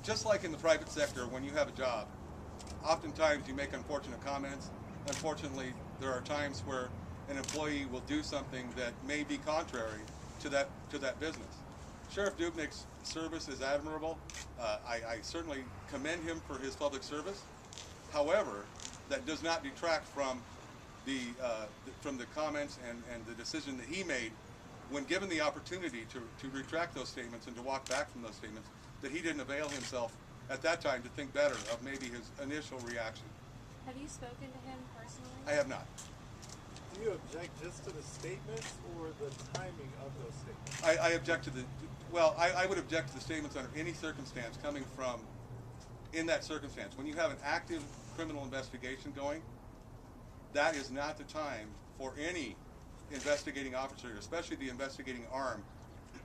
just like in the private sector, when you have a job, oftentimes you make unfortunate comments. Unfortunately, there are times where an employee will do something that may be contrary to that business. Sheriff Dupnik's service is admirable. I certainly commend him for his public service. However, that does not detract from the comments and the decision that he made when given the opportunity to retract those statements and to walk back from those statements, that he didn't avail himself at that time to think better of maybe his initial reaction. Have you spoken to him personally? I have not. Do you object just to the statements or the timing of those statements? I object to the, well, I would object to the statements under any circumstance coming from, in that circumstance. When you have an active criminal investigation going, that is not the time for any investigating officer, especially the investigating arm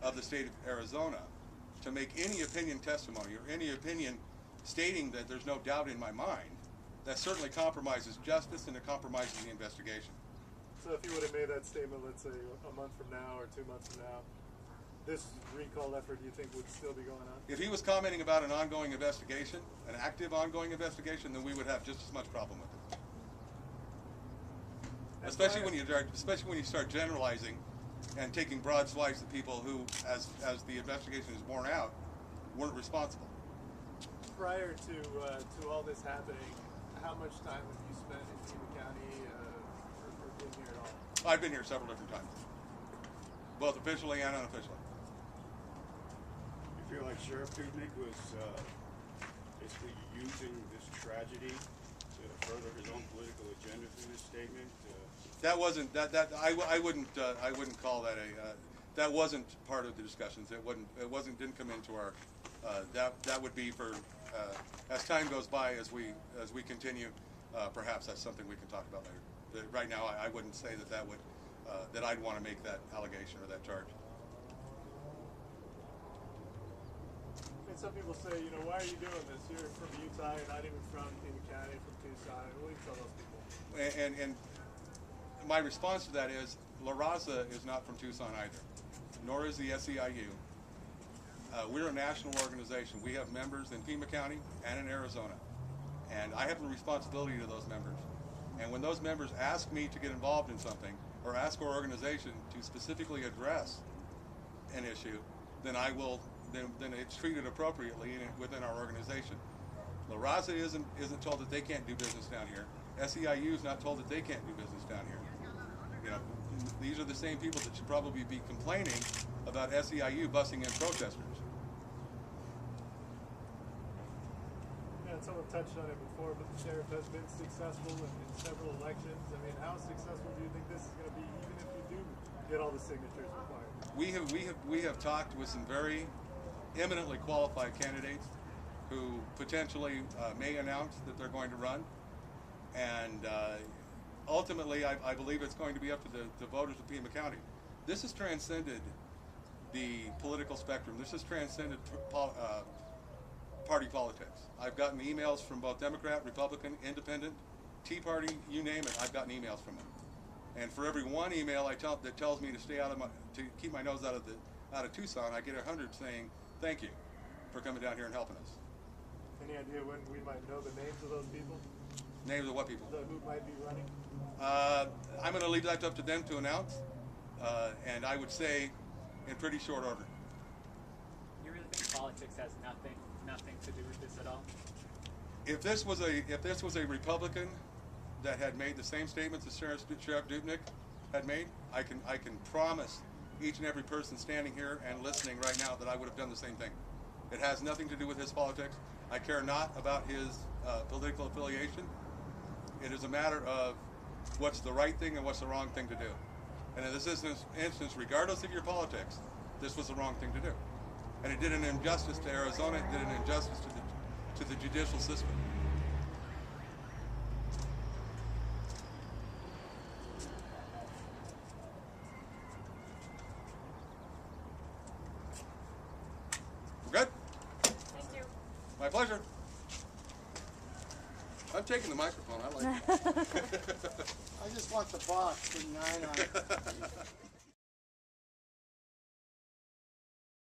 of the state of Arizona, to make any opinion testimony or any opinion stating that there's no doubt in my mind. That certainly compromises justice and it compromises the investigation. So if you would have made that statement, let's say a month from now or 2 months from now, this recall effort, you think, would still be going on? If he was commenting about an ongoing investigation, an active ongoing investigation, then we would have just as much problem with it. Especially when you start generalizing and taking broad swipes at people who, as the investigation is borne out, weren't responsible. Prior to all this happening, how much time have you spent in Pima County or been here at all? I've been here several different times, both officially and unofficially. You feel like Sheriff Dupnik was basically using this tragedy to further his own political agenda through this statement? That wasn't I wouldn't call that a that wasn't part of the discussions. Didn't come into our that would be for as time goes by, as we continue, perhaps that's something we can talk about later. Right now, I wouldn't say that would that I'd want to make that allegation or that charge. And some people say, you know, why are you doing this? You're from Utah, you're not even from Pima County, from Tucson. What do you tell those people? And my response to that is, La Raza is not from Tucson either, nor is the SEIU. We're a national organization. We have members in Pima County and in Arizona. And I have a responsibility to those members. And when those members ask me to get involved in something, or ask our organization to specifically address an issue, then I will, then it's treated appropriately within our organization. La Raza isn't told that they can't do business down here. SEIU is not told that they can't do business down here. You know, these are the same people that should probably be complaining about SEIU busing in protesters. Yeah, and someone touched on it before, but the sheriff has been successful in several elections. I mean, how successful do you think this is going to be, even if you do get all the signatures required? We have talked with some very eminently qualified candidates who potentially may announce that they're going to run, and ultimately, I believe it's going to be up to the voters of Pima County. This has transcended the political spectrum. This has transcended party politics. I've gotten emails from both Democrat, Republican, Independent, Tea Party, you name it. I've gotten emails from them. And for every one email that tells me to stay to keep my nose out of Tucson, I get 100 saying thank you for coming down here and helping us. Any idea when we might know the names of those people? Names of what people? Who might be running? I'm going to leave that up to them to announce, and I would say in pretty short order. You really think politics has nothing to do with this at all? If this was a Republican that had made the same statements as Sheriff Dupnik had made, I can promise each and every person standing here and listening right now that I would have done the same thing. It has nothing to do with his politics. I care not about his political affiliation. It is a matter of what's the right thing and what's the wrong thing to do. And in this instance, regardless of your politics, this was the wrong thing to do. And it did an injustice to Arizona. It did an injustice to the judicial system. We're good? Thank you. My pleasure. I'm taking the microphone. I like it. I just want the box with 9 on it.